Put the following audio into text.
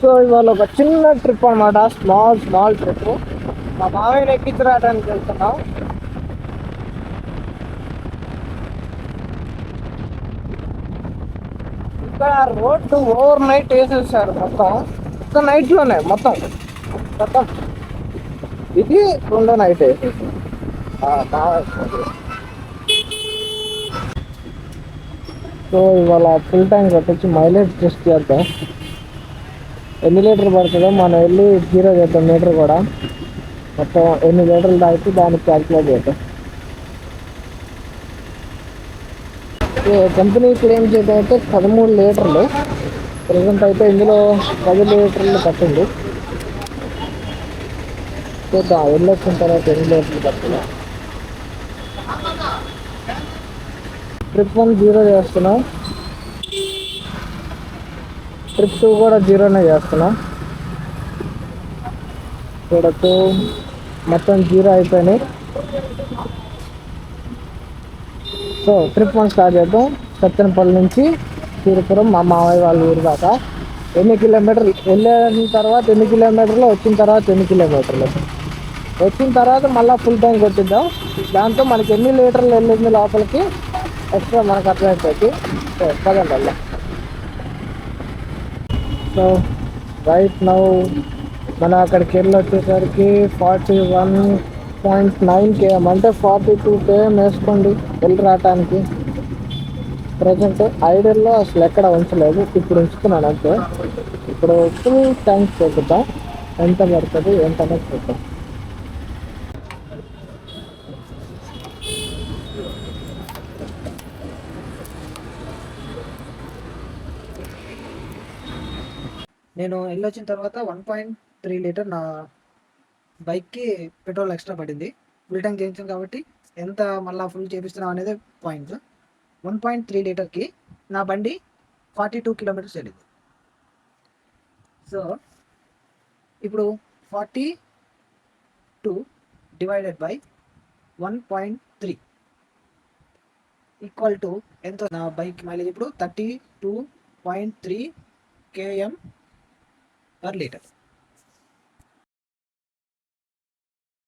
So ఇవాళ ఒక చిన్న ట్రిప్ అనమాట, స్మాల్ ట్రిప్. మా మామయ్యని ఎక్కించరాడానికి వెళ్తున్నాం. ఇక్కడ రోడ్డు ఓవర్ నైట్ వేసేసారు మొత్తం, ఒక నైట్లోనే మొత్తం. ఇది రెండో నైట్ వేసేసారు. సో ఇవాళ ఫుల్ ట్యాంక్ కొట్టొచ్చి మైలేజ్ టెస్ట్ చేద్దాం, ఎన్ని లీటర్ పడుతుందో. మనం వెళ్ళి జీరో చేద్దాం మీటర్ కూడా, మొత్తం ఎన్ని లీటర్లు తాగితే దానికి క్యాల్కులేట్ చేద్దాం. కంపెనీ క్లెయిమ్ చేయడం అయితే 13 లీటర్లు, ప్రజెంట్ అయితే ఇందులో 10 లీటర్లు పట్టింది. చూద్దాం వెళ్ళొచ్చిన తర్వాత ఎన్ని లీటర్లు పట్టింది. ట్రిప్ 1 జీరో చేస్తున్నాం, ట్రిప్ 2 కూడా జీరోనే చేస్తున్నాం. చూడచ్చు మొత్తం జీరో అయిపోయినాయి. సో ట్రిప్ 1 స్టార్ట్ చేద్దాం. సత్తెనపల్లి నుంచి తిరుపురం, మా మామయ్య వాళ్ళ ఊరు దాకా. ఎన్ని కిలోమీటర్లు వెళ్ళిన తర్వాత, ఎన్ని కిలోమీటర్లు వచ్చిన తర్వాత, ఎన్ని కిలోమీటర్లు వచ్చిన తర్వాత మళ్ళీ ఫుల్ టైం కొట్టిద్దాం. దాంతో మనకి ఎన్ని లీటర్లు వెళ్ళింది లోపలికి ఎక్స్ట్రా మనకు అర్థమైపోయింది. సో పదండి వెళ్దాం. సో రైట్ నౌ మనం అక్కడికి వెళ్ళి వచ్చేసరికి 41.9 km, అంటే 42 km వేసుకోండి వెళ్ళి రావటానికి. ప్రజెంట్ ఐడియల్లో అసలు ఎక్కడ ఉంచలేదు, ఇప్పుడు ఉంచుతున్నాను అంతే. ఇప్పుడు ఫుల్ ట్యాంక్ చూద్దాం ఎంత పడుతుంది ఏంటనేది చూద్దాం. నేను వెళ్ళొచ్చిన తర్వాత 1.3 లీటర్ నా బైక్కి పెట్రోల్ ఎక్స్ట్రా పడింది. ఫుల్ ట్యాంక్ చేయించాను కాబట్టి ఎంత మళ్ళీ ఫుల్ చేపిస్తున్నాం అనేది పాయింట్. 1.3 లీటర్కి నా బండి 42 కిలోమీటర్స్ వెళ్ళింది. సో ఇప్పుడు 42 డివైడెడ్ బై 1.3 ఈక్వల్ టు ఎంత? నా బైక్ మైలేజ్ ఇప్పుడు 32.3 km/లీటర్.